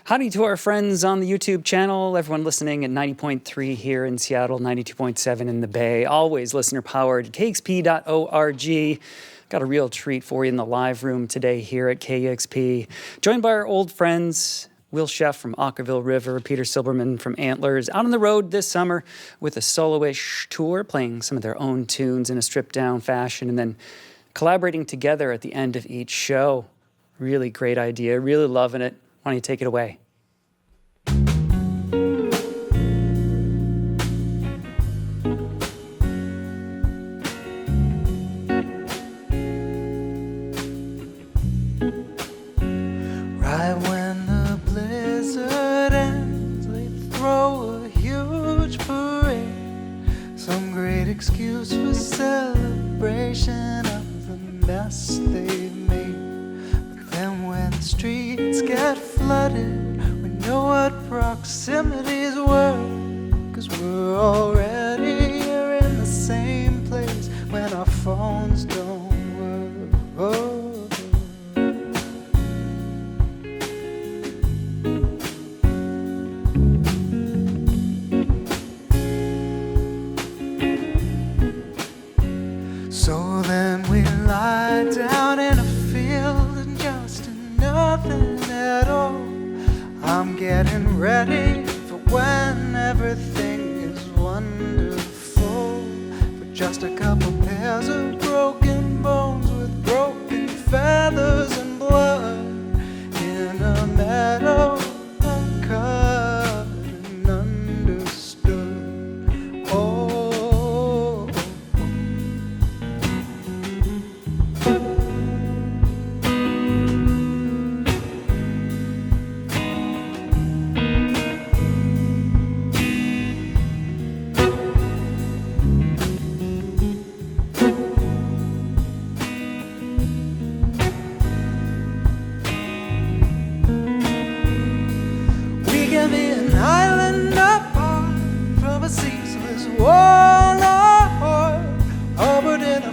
Howdy to our friends on the YouTube channel, everyone listening at 90.3 here in Seattle, 92.7 in the Bay, always listener-powered, KEXP.org. Got a real treat for you in the live room today here at KEXP. Joined by our old friends, Will Sheff from Okkervil River, Peter Silberman from Antlers, out on the road this summer with a solo-ish tour, playing some of their own tunes in a stripped-down fashion, and then collaborating together at the end of each show. Really great idea, really loving it. Why don't you take it away? Right when the blizzard ends, they throw a huge parade. Some great excuse for celebration of the mess they've made. But then when the streets get flooded, we know what proximity's worth. 'Cause we're already here in the same place when our phones don't work. Oh. So then we lie down in a field and just do nothing at all. I'm getting ready for when everything is wonderful. For just a couple pairs of broken bones with broken feathers and blood in a meadow uncut and understood. Oh.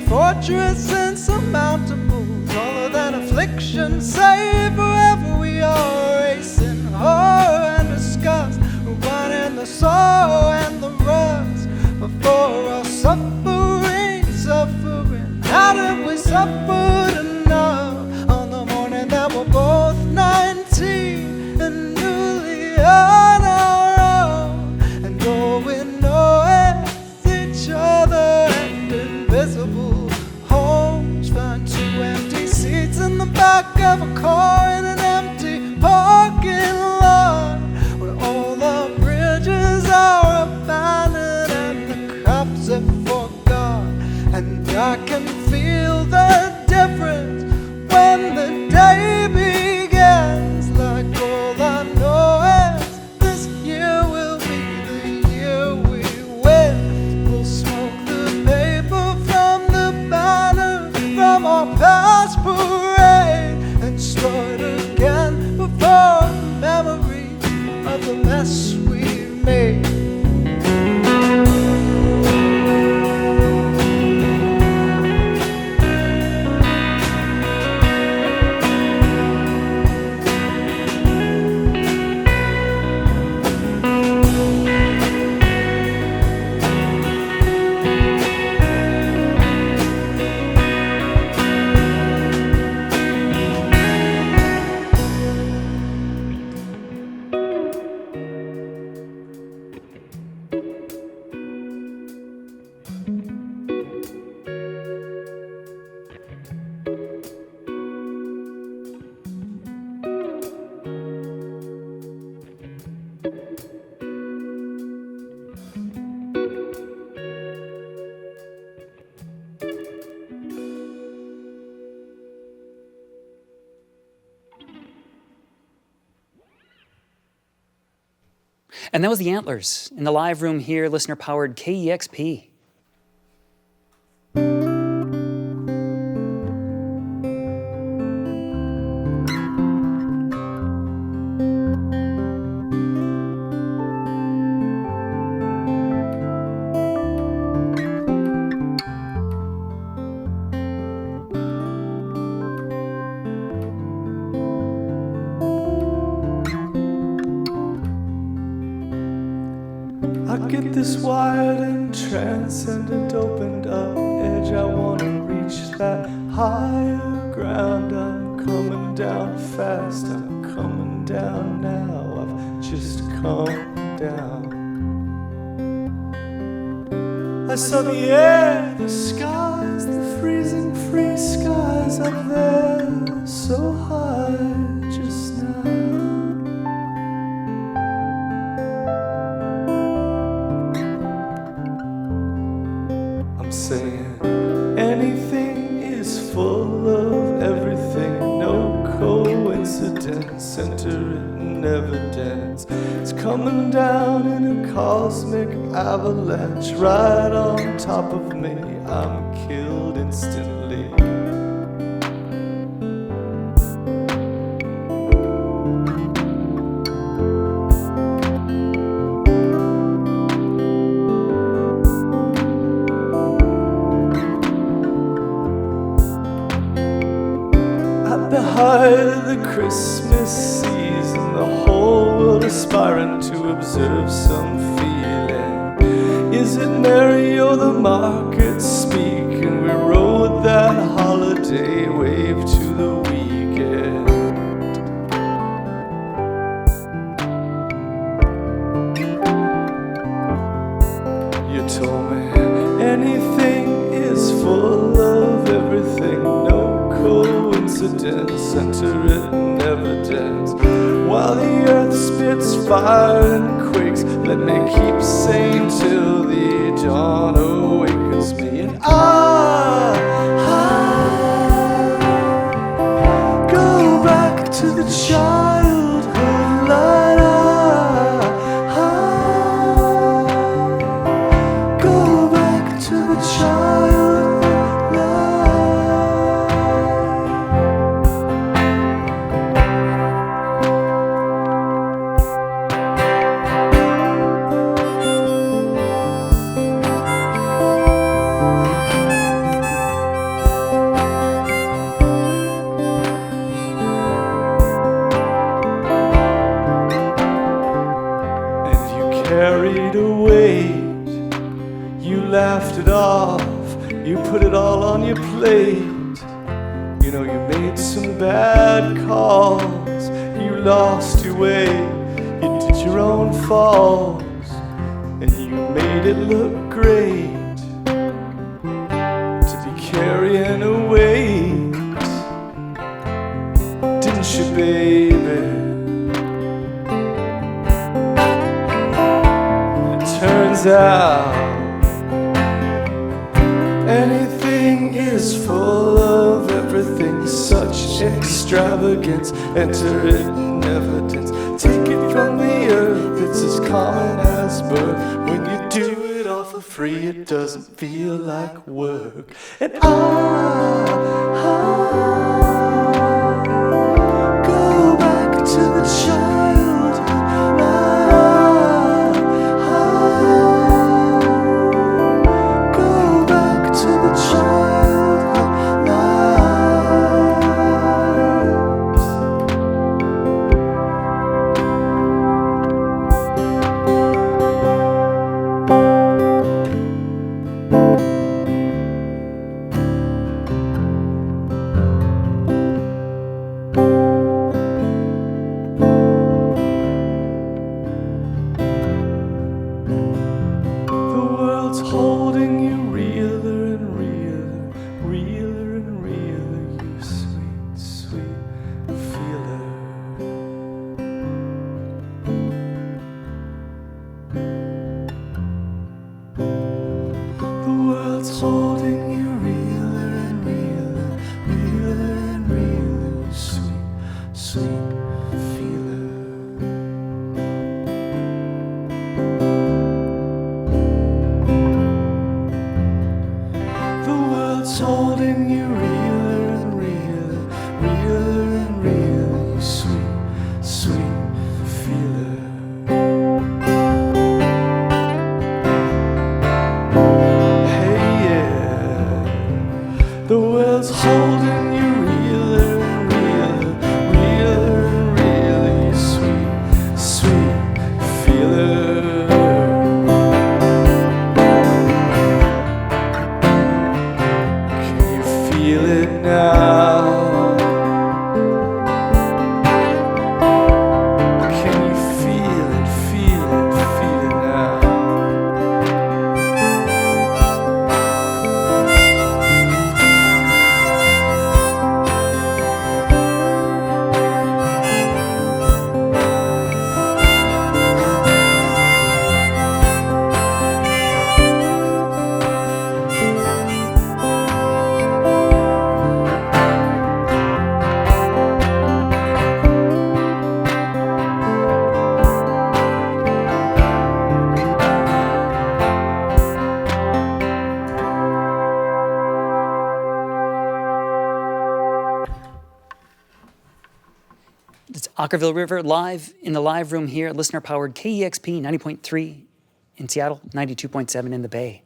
Fortress insurmountable, taller than affliction, save wherever we are, racing horror and disgust, running the sorrow and the rust. Before our suffering, how did we suffer enough on the morning that we're both 19 and newly on our own, and all we know is each other and invisible. Find two empty seats in the back of a car in an empty parking lot, where all the bridges are abandoned and the cops have forgot. And I can feel the difference when the day begins. Like all I know is this year will be the year we win. We'll smoke the paper from the banner from our past parade and start again before the memory of the mess we made. And that was the Antlers in the live room here, listener-powered KEXP. get this wild and transcendent opened up edge. I wanna reach that higher ground. I'm coming down fast, I'm coming down now. I've just come down. I saw the air, the skies, the freezing free skies up there, so high just now. I'm saying anything is full of everything, no coincidence, enter in evidence. It's coming down in a cosmic avalanche, right on top of me, I'm killed instantly. At the height of the Christmas season, the whole world aspiring to observe some feeling. Is it merry or the market speaking? We rode that holiday wave to the weekend. You told me anything is full of everything, no coincidence, enter it in evidence. While the earth spits fire and quakes, let me keep saying till the dawn awakens me. And I go back to the childhood light. I go back to the childhood carried away. You laughed it off, you put it all on your plate. You know you made some bad calls, you lost your way, you did your own falls, and you made it look great to be carrying a weight, didn't you, baby? Turns out anything is full of everything, such extravagance, enter it in evidence. Take it from the earth, it's as common as birth. When you do it all for free, it doesn't feel like work. And I go back to the childhood life. holding you realer and realer, realer and realer, Okkervil River live in the live room here, listener-powered KEXP 90.3 in Seattle, 92.7 in the Bay.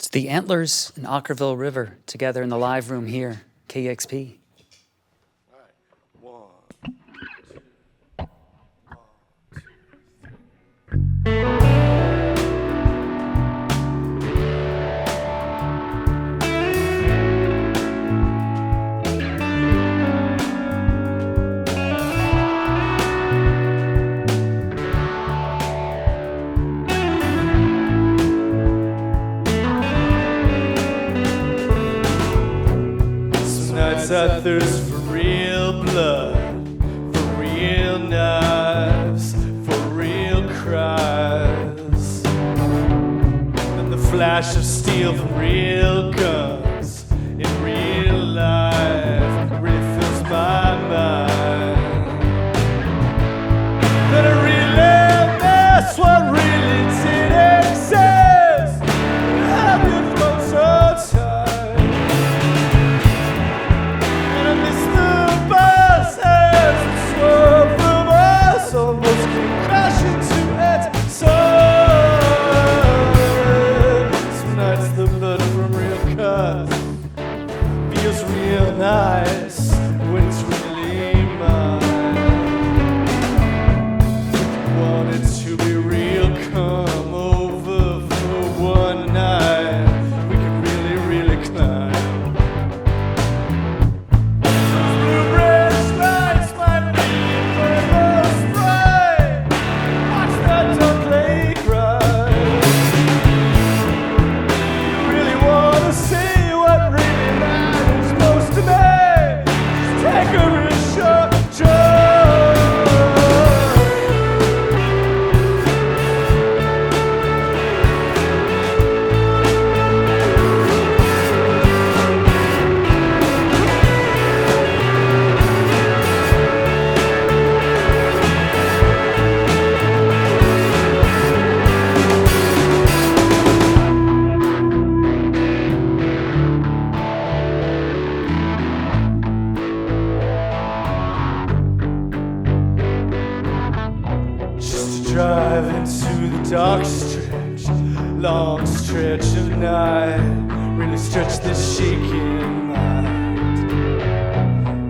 It's the Antlers and Okkervil River together in the live room here, KEXP. I thirst for real blood, for real knives, for real cries, and the flash of steel from real guns in real life really fills my mind. That I really miss what really did exist. Have you flown so tight? Almost came crashing to its soul. Some nights the blood from real cuts feels real nice when it's really mine. Wanted to be real, come over for one night. We could really, really climb. Dark stretch, long stretch of night, really stretch this shaking mind.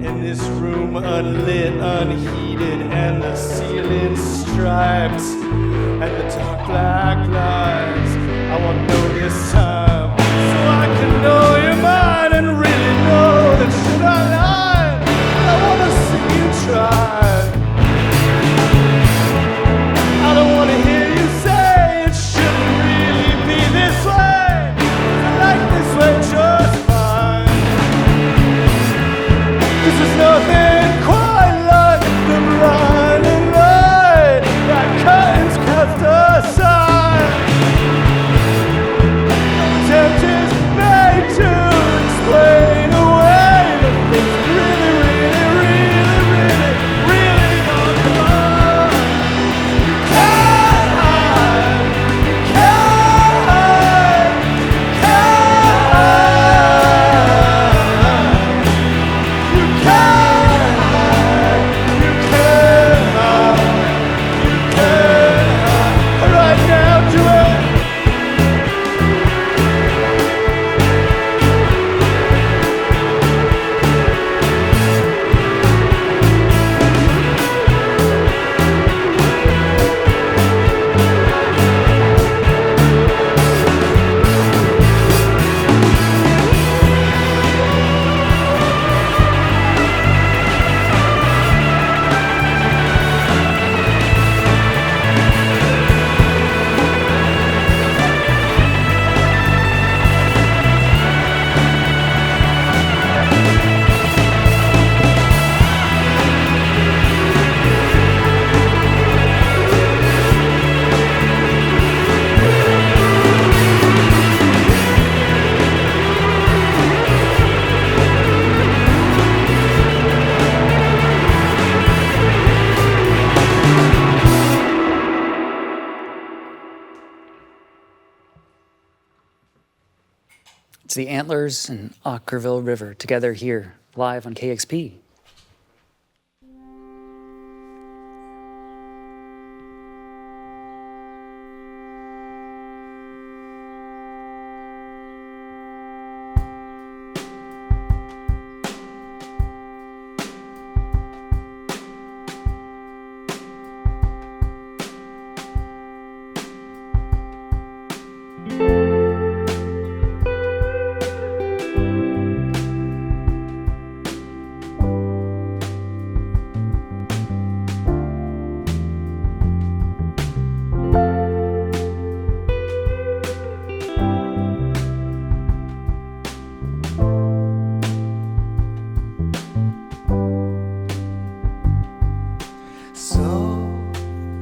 In this room unlit, unheated, and the ceiling striped, and the dark black lines. I want to know this time, so I can know your mind and really know that should I lie, I want to see you try. I don't want to hear you say it shouldn't really be this way. I like this way just fine. This is nothing quite like the blinding light that curtains cast aside. It's the Antlers and Okkervil River together here, live on KEXP.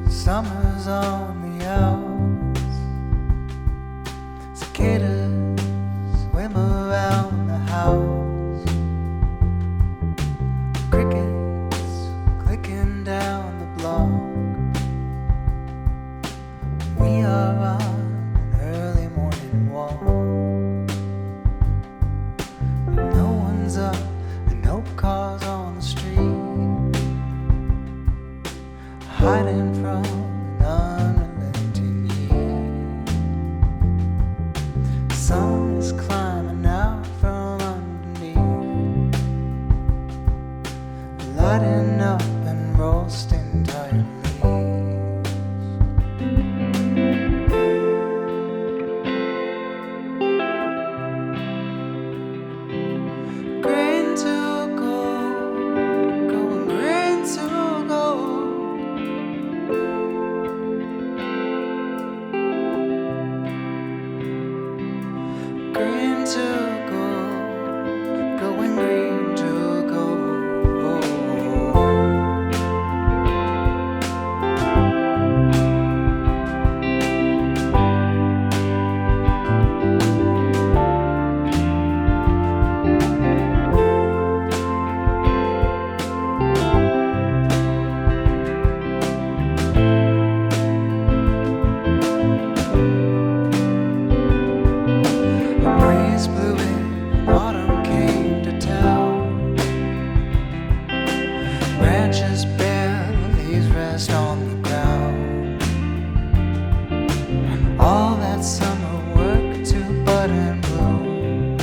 Summer's on the outs. Cicadas swim around the house. Crickets clicking down the block. We are on an early morning walk. No one's up and no cars on the street. Hiding from an unrelenting heat. Sun is climbing out from underneath, lighting up and roasting tired leaves. Grain to gold, going grain to gold. Green to gold, going green to gold. A breeze blew in, autumn came to town. Branches bare, leaves rest on the ground. All that summer work to bud and bloom,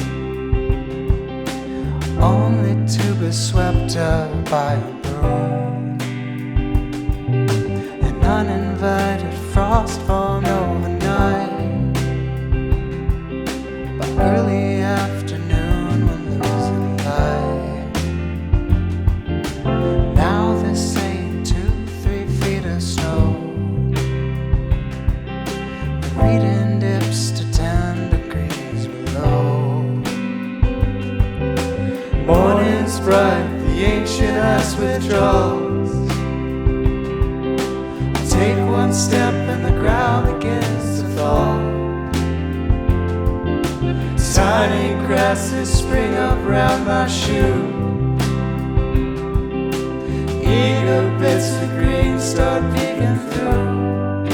only to be swept up by a broom. An uninvited frost formed overnight. By early afternoon we're losing light. Now this ain't 2-3 feet of snow. The reading dips to 10 degrees below. Morning's bright, the ancient ice withdraws. I take one step and the ground begins to thaw. Tiny grasses spring up round my shoe. Eager bits of green start peeking through.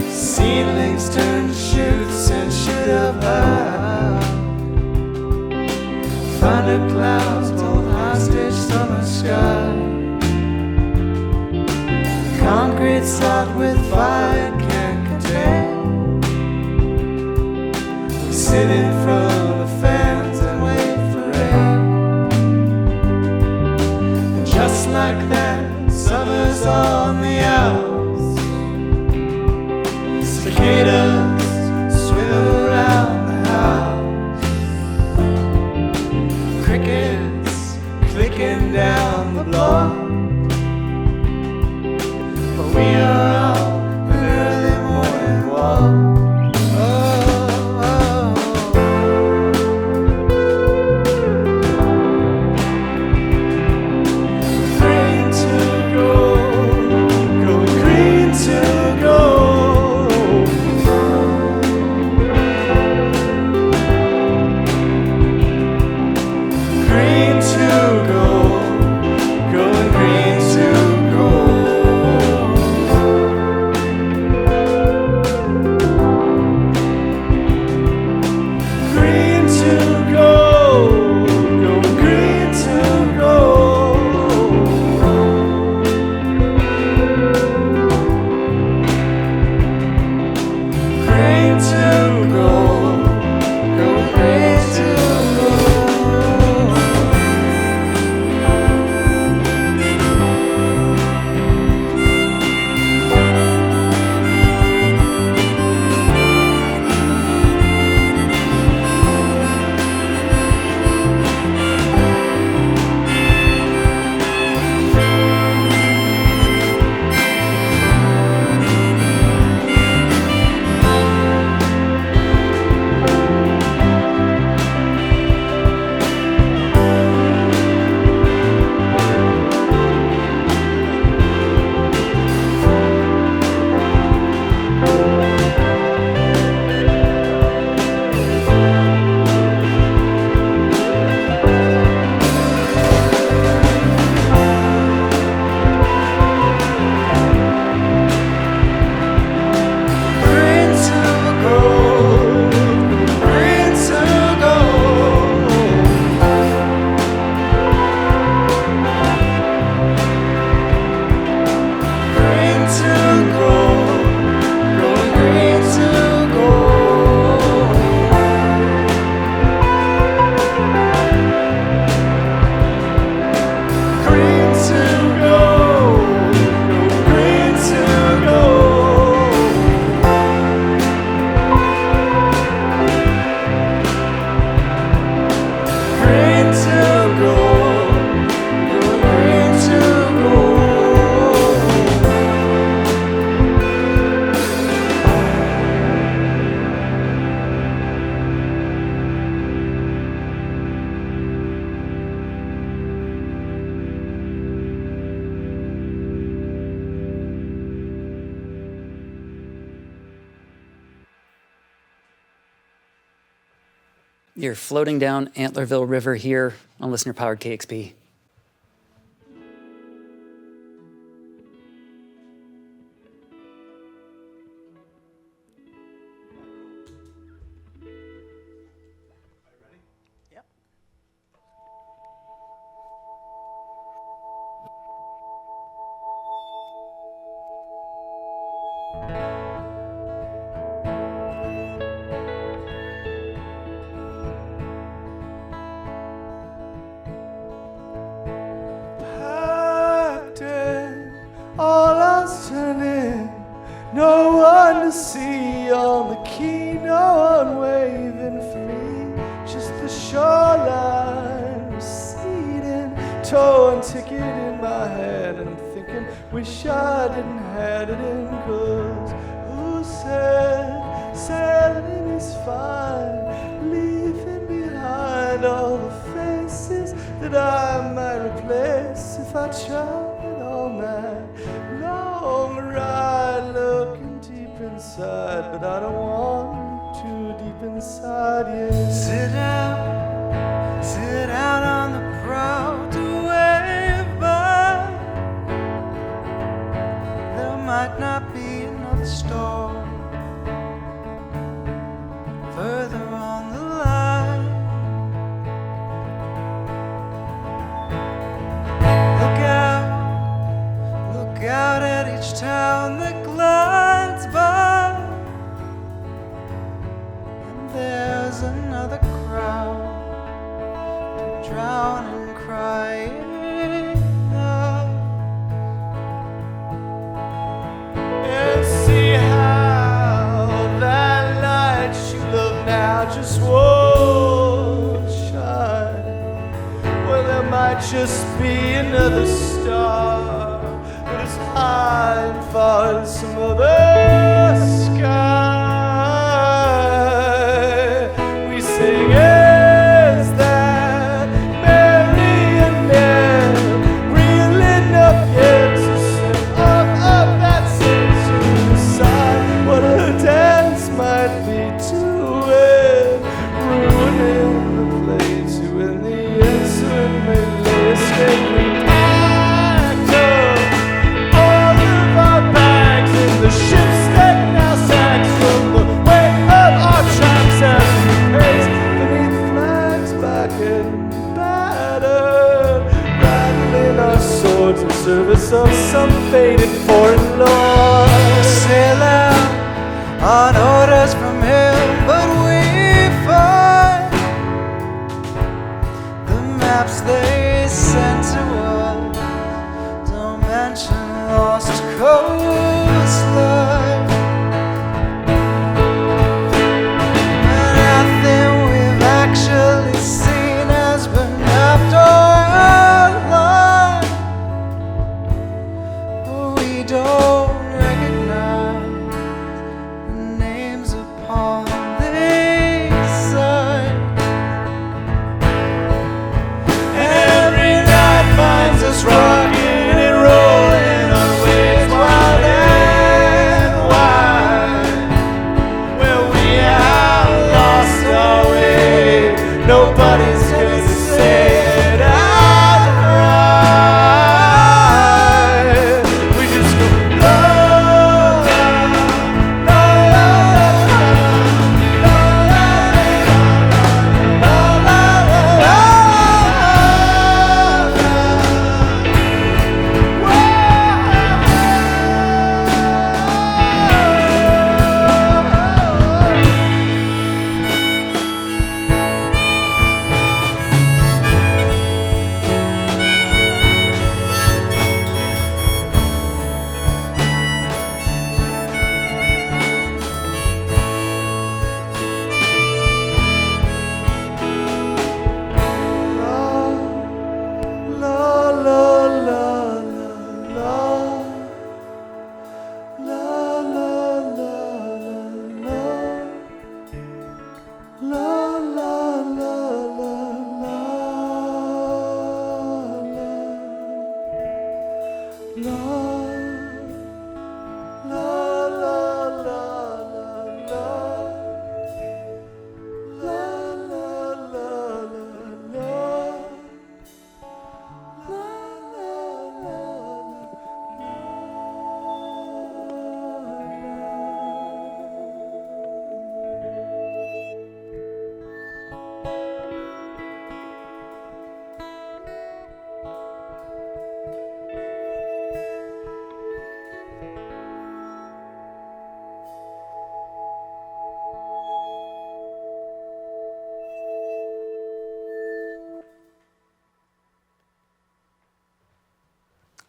Seedlings turn to shoots and shoot up high. Thunder clouds hold hostage summer sky. Concrete sod with fire can't contain. Sit in front of fans and wait for rain. And just like that, summer's on the outs. Cicadas swim around the house. Crickets clicking down the block. But we are on an early morning walk. Oh, oh, oh. You're floating down Antlerville River here on listener-powered KEXP. All eyes turning, no one to see on the quay, no one waving for me, just the shoreline receding, torn ticket in my hand, and I'm thinking, wish I didn't had it in, 'cause who said sailing is fine, leaving behind all the faces that I might replace if I tried all night long ride, looking deep inside, but I don't want too deep inside yet. Sit out on the prow to wave by. There might not be another storm further on the line. Look out at each town that glides by, and there's another crowd to drown in crying out. And see how that light you love now just won't shine. Well, there might just be another star, high and far in some other sky. We sing, is that marionette real enough yet to slip up that sensual side? What a dance might be to it, ruining the play to in the answer may lay escaping. The ship's deck now sags from the weight of our tracks as we pace beneath flags back and battered, rattling our swords in service of some faded foreign lord. Sail out on orders from him, but we find the maps they sent to us don't mention lost coastline. Nothing we've actually seen has been mapped or outlined. We don't recognize the names upon these signs. Every night finds us rocking and rolling on waves wild and wide. Well, we have lost our way. Nobody's gonna say it outright. We just go la la la la la la la la la.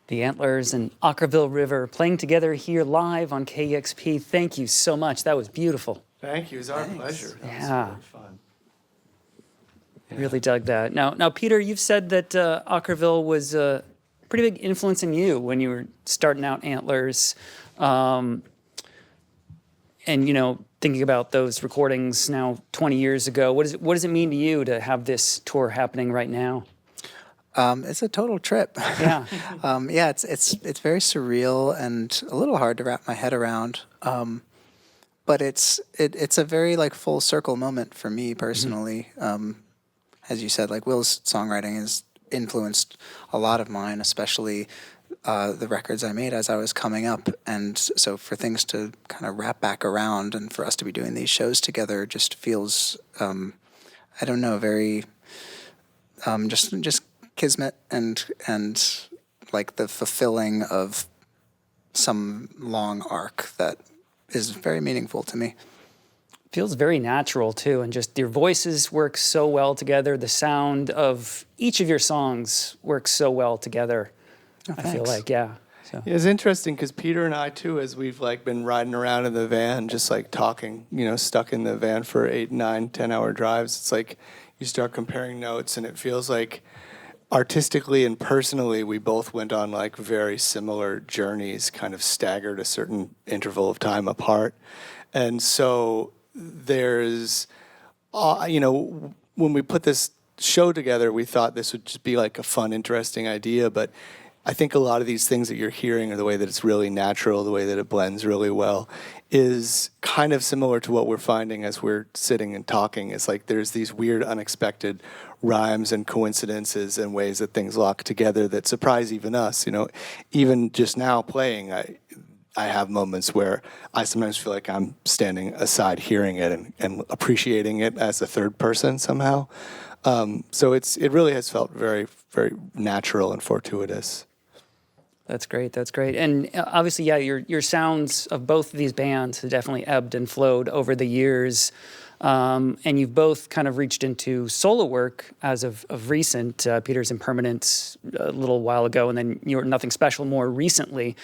The Antlers and Okkervil River playing together here live on KEXP. Thank you so much. That was beautiful. Thank you. It's our pleasure. That Yeah. was really fun. Really dug that. Now, Peter, you've said that Okkervil was a pretty big influence in you when you were starting out Antlers. And, thinking about those recordings now 20 years ago, what does it mean to you to have this tour happening right now? It's a total trip. Yeah. It's very surreal and a little hard to wrap my head around. But it's a very full circle moment for me personally. As you said, Will's songwriting has influenced a lot of mine, especially the records I made as I was coming up. And so for things to kind of wrap back around and for us to be doing these shows together just feels, very just kismet and the fulfilling of some long arc that is very meaningful to me. Feels very natural too, and just your voices work so well together. The sound of each of your songs works so well together. Oh, I feel like, yeah. So. It's interesting because Peter and I too, as we've been riding around in the van, just talking, stuck in the van for 8, 9, 10-hour drives. It's you start comparing notes, and it feels like artistically and personally, we both went on very similar journeys, kind of staggered a certain interval of time apart. And so there's, when we put this show together, we thought this would just be a fun, interesting idea. But I think a lot of these things that you're hearing, or the way that it's really natural, the way that it blends really well, is kind of similar to what we're finding as we're sitting and talking. It's there's these weird, unexpected rhymes and coincidences and ways that things lock together that surprise even us. Even just now playing, I have moments where I sometimes feel like I'm standing aside hearing it and appreciating it as a third person somehow. So it really has felt very, very natural and fortuitous. That's great. That's great. And obviously, yeah, your sounds of both of these bands have definitely ebbed and flowed over the years. And you've both kind of reached into solo work as of recent. Peter's Impermanence a little while ago, and then you were Nothing Special more recently.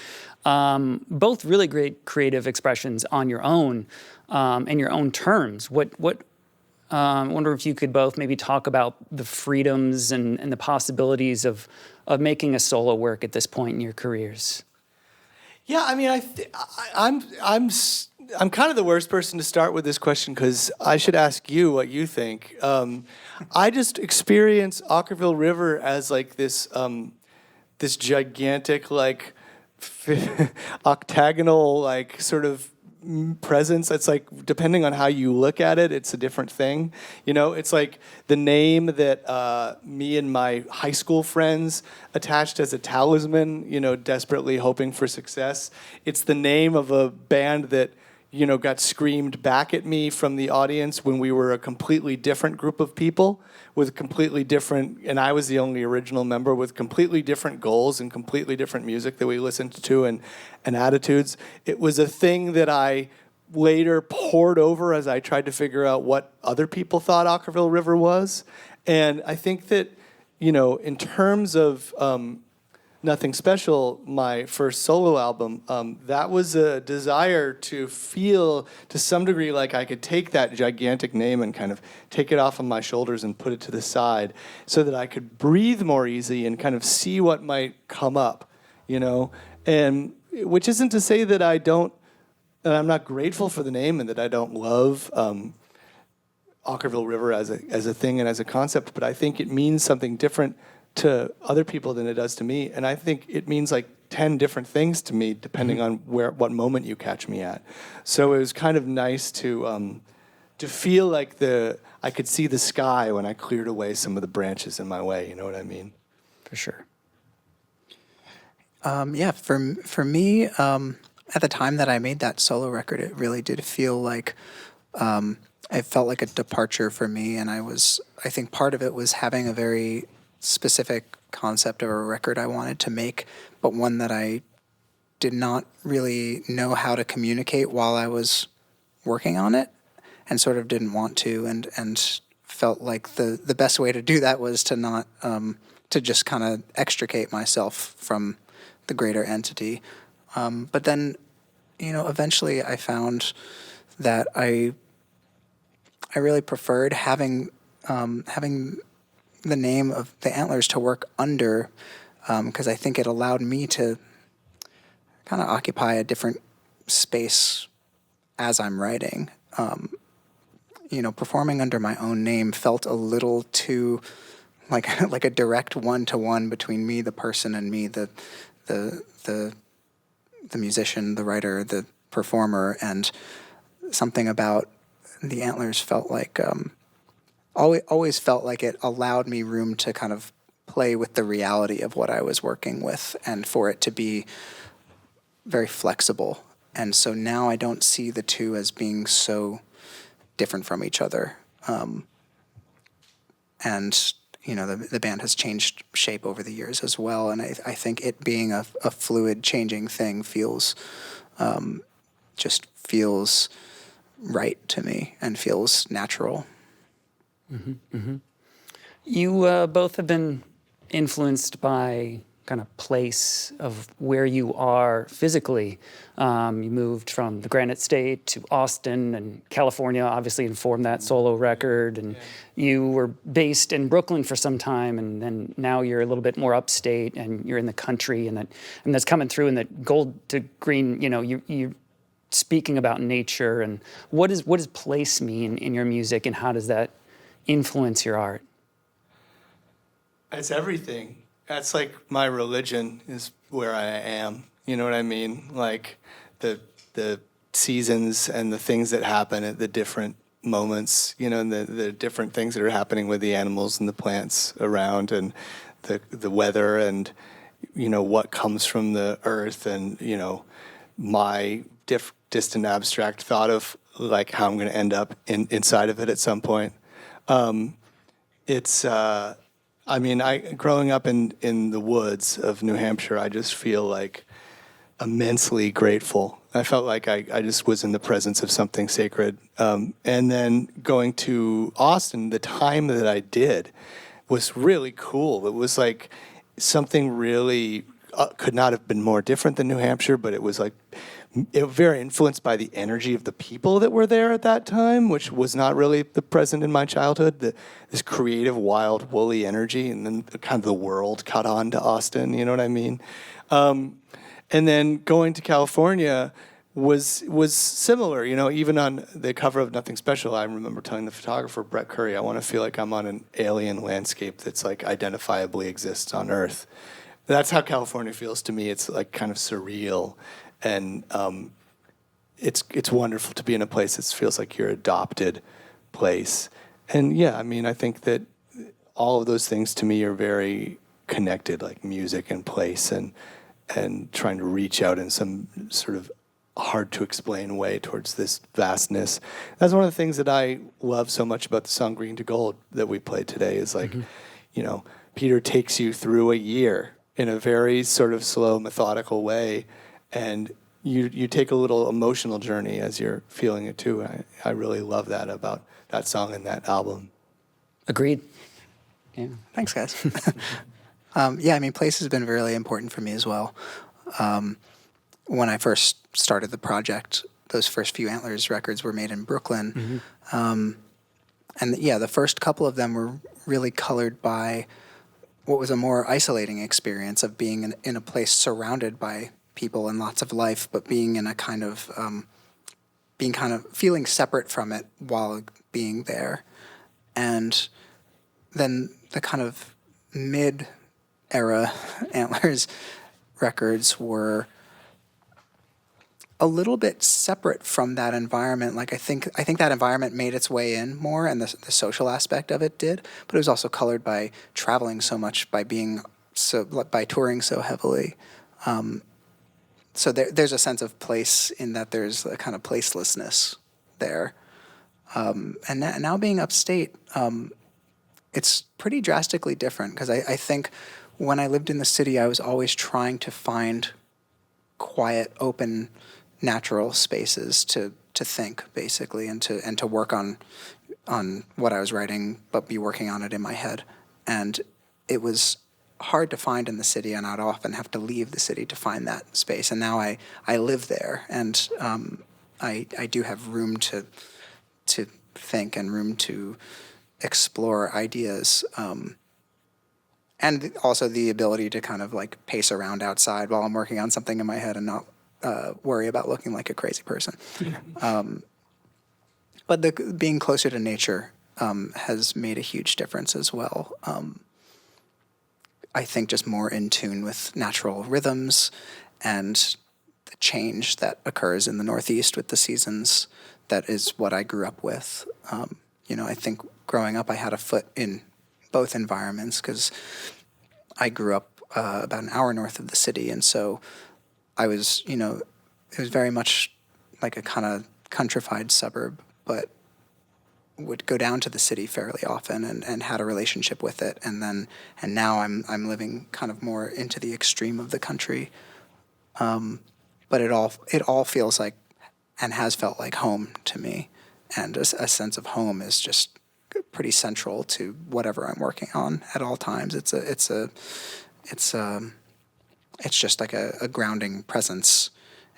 Both really great creative expressions on your own and your own terms. I wonder if you could both maybe talk about the freedoms and the possibilities of making a solo work at this point in your careers. Yeah, I mean, I'm kind of the worst person to start with this question because I should ask you what you think. I just experience Okkervil River as this gigantic octagonal sort of presence. It's depending on how you look at it, it's a different thing. It's the name that me and my high school friends attached as a talisman, desperately hoping for success. It's the name of a band that got screamed back at me from the audience when we were a completely different group of people with completely different, and I was the only original member, with completely different goals and completely different music that we listened to and attitudes. It was a thing that I later pored over as I tried to figure out what other people thought Okkervil River was. And I think that, in terms of Nothing Special, my first solo album, that was a desire to feel to some degree like I could take that gigantic name and kind of take it off of my shoulders and put it to the side so that I could breathe more easy and kind of see what might come up, and which isn't to say that I'm not grateful for the name and that I don't love Okkervil River as a thing and as a concept, but I think it means something different to other people than it does to me, and I think it means 10 different things to me depending on what moment you catch me at. So it was kind of nice to feel like I could see the sky when I cleared away some of the branches in my way. You know what I mean? For sure. For me, at the time that I made that solo record, it really did feel like it felt like a departure for me, and I think part of it was having a very specific concept of a record I wanted to make, but one that I did not really know how to communicate while I was working on it, and sort of didn't want to, and felt like the best way to do that was to not to just kind of extricate myself from the greater entity. But then, eventually I found that I really preferred having the name of the Antlers to work under, because I think it allowed me to kind of occupy a different space as I'm writing. Performing under my own name felt a little too like a direct one-to-one between me, the person, and me, the musician, the writer, the performer, and something about the Antlers felt like always felt like it allowed me room to kind of play with the reality of what I was working with, and for it to be very flexible. And so now I don't see the two as being so different from each other. And the band has changed shape over the years as well, and I think it being a fluid, changing thing feels right to me and feels natural. You both have been influenced by kind of place of where you are physically. You moved from the Granite State to Austin, and California obviously informed that solo record. And you were based in Brooklyn for some time, and then now you're a little bit more upstate, and you're in the country, and that's coming through in the Gold to Green. You're speaking about nature, and what does place mean in your music, and how does that influence your art? It's everything. That's like my religion is where I am. You know what I mean? Like the seasons and the things that happen at the different moments, and the different things that are happening with the animals and the plants around, and the weather, and what comes from the earth, and my distant abstract thought of like how I'm going to end up inside of it at some point. Growing up in the woods of New Hampshire, I just feel like immensely grateful. I felt like I just was in the presence of something sacred. And then going to Austin, the time that I did was really cool. It was like something really could not have been more different than New Hampshire, but it was like very influenced by the energy of the people that were there at that time, which was not really the present in my childhood. This creative, wild, woolly energy, and then kind of the world caught on to Austin. You know what I mean? And then going to California was similar. Even on the cover of Nothing Special, I remember telling the photographer Brett Curry, I want to feel like I'm on an alien landscape that's like identifiably exists on Earth. That's how California feels to me. It's like kind of surreal. And it's wonderful to be in a place that feels like your adopted place. And I think that all of those things to me are very connected, like music and place, and trying to reach out in some sort of hard to explain way towards this vastness. That's one of the things that I love so much about the song Green to Gold that we played today is like, Peter takes you through a year in a very sort of slow, methodical way. And you take a little emotional journey as you're feeling it too. I really love that about that song and that album. Agreed. Yeah. Thanks, guys. Place has been really important for me as well. When I first started the project, those first few Antlers records were made in Brooklyn. The first couple of them were really colored by what was a more isolating experience of being in a place surrounded by people and lots of life, but being in a kind of feeling separate from it while being there. And then the kind of mid-era Antlers records were a little bit separate from that environment. Like I think that environment made its way in more, and the social aspect of it did, but it was also colored by traveling so much, by touring so heavily. So there's a sense of place in that there's a kind of placelessness there. And now being upstate, it's pretty drastically different, because I think when I lived in the city, I was always trying to find quiet, open, natural spaces to think, basically, and to work on what I was writing, but be working on it in my head. And it was hard to find in the city, and I'd often have to leave the city to find that space. And now I live there, and I do have room to think and room to explore ideas, and also the ability to kind of like pace around outside while I'm working on something in my head and not worry about looking like a crazy person. But being closer to nature has made a huge difference as well. I think just more in tune with natural rhythms and the change that occurs in the Northeast with the seasons. That is what I grew up with. I think growing up I had a foot in both environments because I grew up about an hour north of the city, and so I was, it was very much like a kind of countrified suburb, but would go down to the city fairly often and had a relationship with it. And now I'm living kind of more into the extreme of the country. But it all feels like and has felt like home to me. And a sense of home is just pretty central to whatever I'm working on at all times. It's just like a grounding presence,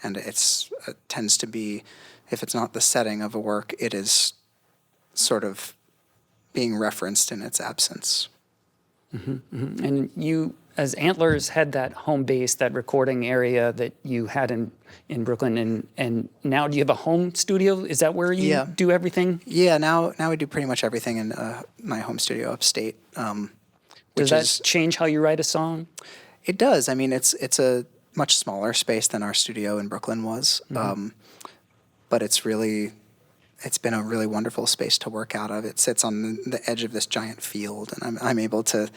and it tends to be, if it's not the setting of a work, it is sort of being referenced in its absence. Mm-hmm, mm-hmm. And you, as Antlers, had that home base, that recording area that you had in Brooklyn, and now do you have a home studio? Is that where you do everything? Yeah, now I do pretty much everything in my home studio upstate. Does that change how you write a song? It does. I mean, it's a much smaller space than our studio in Brooklyn was, but it's been a really wonderful space to work out of. It sits on the edge of this giant field, and I'm able to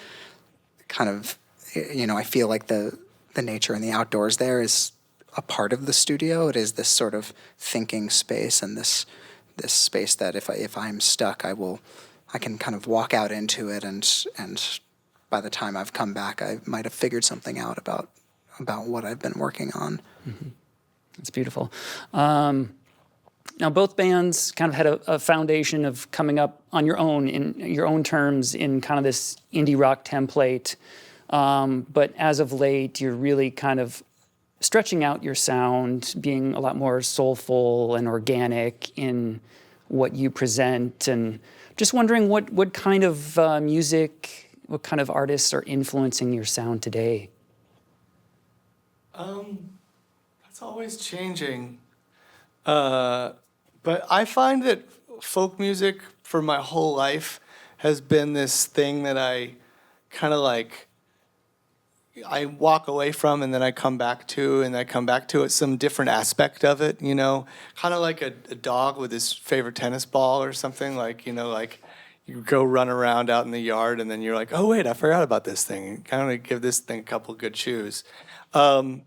kind of, I feel like the nature and the outdoors there is a part of the studio. It is this sort of thinking space, and this space that if I'm stuck, I can kind of walk out into it, and by the time I've come back, I might have figured something out about what I've been working on. Mm-hmm. That's beautiful. Now, both bands kind of had a foundation of coming up on your own, in your own terms, in kind of this indie rock template. But as of late, you're really kind of stretching out your sound, being a lot more soulful and organic in what you present. And just wondering what kind of music, what kind of artists are influencing your sound today? That's always changing. But I find that folk music for my whole life has been this thing that I kind of like, I walk away from and then I come back to, and I come back to it, some different aspect of it, kind of like a dog with his favorite tennis ball or something, like, like you go run around out in the yard and then you're like, oh, wait, I forgot about this thing. Kind of like give this thing a couple good chews. And,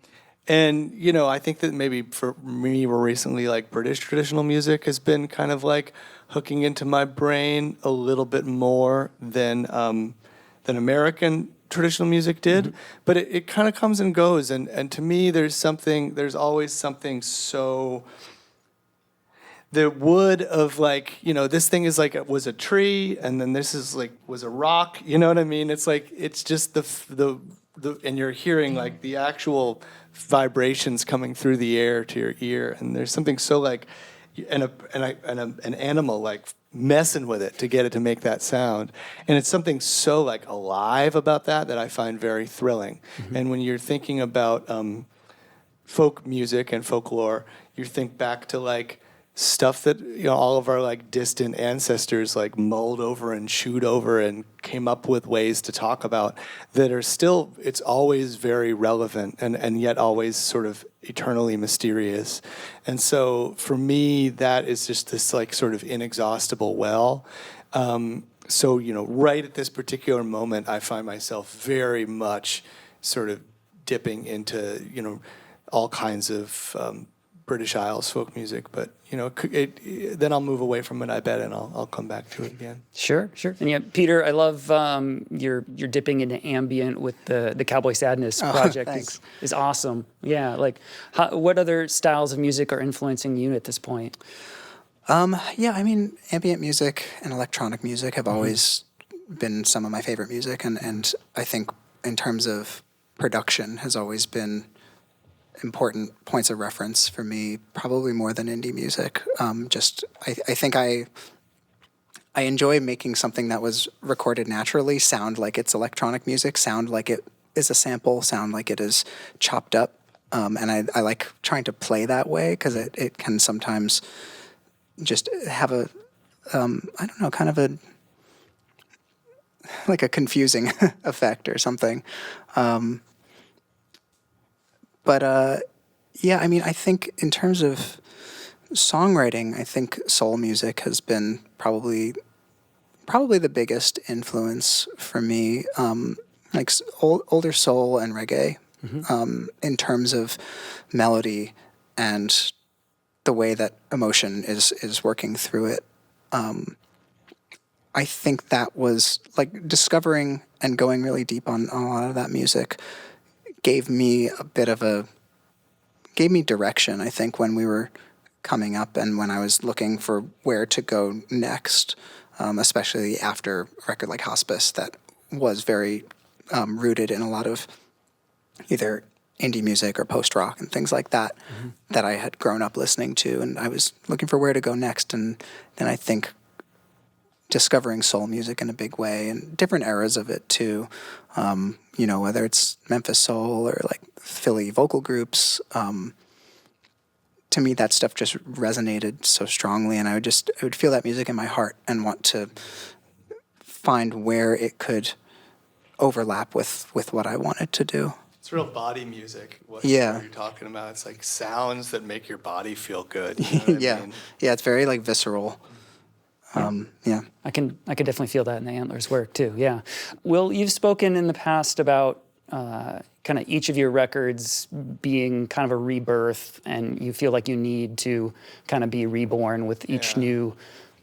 I think that maybe for me more recently, like British traditional music has been kind of like hooking into my brain a little bit more than American traditional music did. Mm-hmm. But it kind of comes and goes. And to me, there's always something so... The wood of like, this thing is like, it was a tree, and then this is like, was a rock, you know what I mean? It's like, it's just the and you're hearing like the actual vibrations coming through the air to your ear, and there's something so like, an animal like messing with it to get it to make that sound, and it's something so like alive about that I find very thrilling. Mm-hmm. And when you're thinking about folk music and folklore, you think back to like stuff that all of our like distant ancestors like mulled over and chewed over and came up with ways to talk about that are still, it's always very relevant and yet always sort of eternally mysterious. And so for me, that is just this like sort of inexhaustible well. So right at this particular moment, I find myself very much sort of dipping into all kinds of British Isles folk music, but then I'll move away from it, I bet, and I'll come back to it again. Sure. And yeah, Peter, I love you're dipping into ambient with the Cowboy Sadness project. Is awesome. Yeah, like what other styles of music are influencing you at this point? Yeah, I mean, ambient music and electronic music have always been some of my favorite music, and I think in terms of production has always been important points of reference for me, probably more than indie music. I think I enjoy making something that was recorded naturally sound like it's electronic music, sound like it is a sample, sound like it is chopped up. And I like trying to play that way because it can sometimes just have a, I don't know, kind of like a confusing effect or something. Yeah, I mean, I think in terms of songwriting, I think soul music has been probably the biggest influence for me. Like older soul and reggae, in terms of melody and the way that emotion is working through it. I think that was like discovering and going really deep on a lot of that music gave me direction, I think, when we were coming up and when I was looking for where to go next, especially after a record like Hospice that was very rooted in a lot of either indie music or post-rock and things like that that I had grown up listening to, and I was looking for where to go next. And then I think discovering soul music in a big way and different eras of it too, whether it's Memphis soul or like Philly vocal groups, to me that stuff just resonated so strongly, and I would feel that music in my heart and want to find where it could overlap with what I wanted to do. It's real body music. What Yeah. you're talking about. It's like sounds that make your body feel good. You know what Yeah. I mean? Yeah, it's very like visceral. Yeah. I can definitely feel that in the Antlers work too. Yeah. Will, you've spoken in the past about kind of each of your records being kind of a rebirth, and you feel like you need to kind of be reborn with each new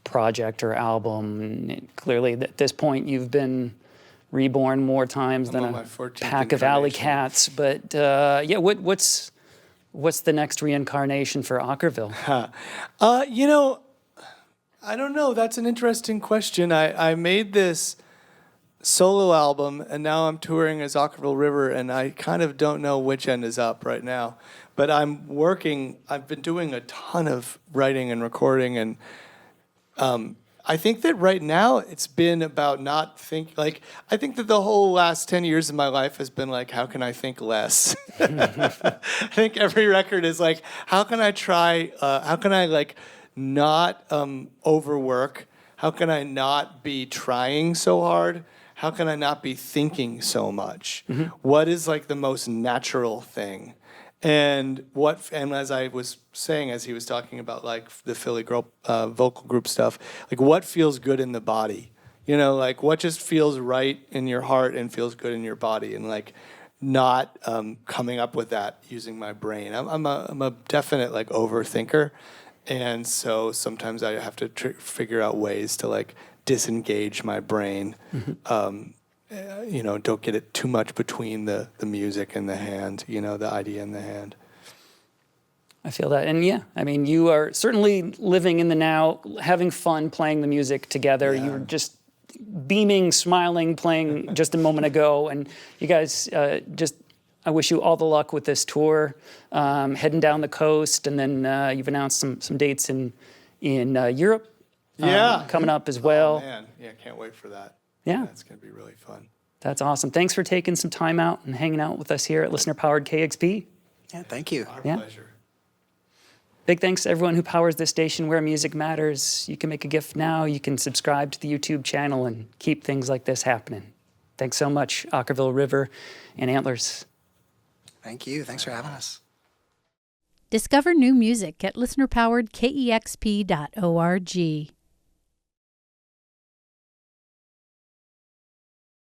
project or album. And clearly, at this point, you've been reborn more times than on my a 14th pack of alley incarnation. cats. But what's the next reincarnation for Okkervil? I don't know. That's an interesting question. I made this solo album, and now I'm touring as Okkervil River, and I kind of don't know which end is up right now. But I've been doing a ton of writing and recording, and I think that right now it's been about I think that the whole last 10 years of my life has been like, how can I think less? I think every record is like, how can I not overwork? How can I not be trying so hard? How can I not be thinking so much? What is like the most natural thing? And as I was saying, as he was talking about like the Philly girl vocal group stuff, like what feels good in the body? Like what just feels right in your heart and feels good in your body, and like not coming up with that using my brain. I'm a definite like overthinker. And so sometimes I have to figure out ways to like disengage my brain. Don't get it too much between the music and the hand, the idea and the hand. I feel that. And yeah, I mean, you are certainly living in the now, having fun playing the music together. Yeah. You were just beaming, smiling, playing just a moment ago. And you guys I wish you all the luck with this tour, heading down the coast, and then you've announced some dates in Europe, coming up as well. Oh, man, yeah, can't wait for that. Yeah, it's gonna be really fun. That's awesome. Thanks for taking some time out and hanging out with us here at listener-powered KEXP. Yeah, thank you. Our Yeah. pleasure. Big thanks to everyone who powers this station where music matters. You can make a gift now. You can subscribe to the YouTube channel and keep things like this happening. Thanks so much, Okkervil River and Antlers. Thank you. Thanks for having us. Discover new music at listenerpoweredkexp.org.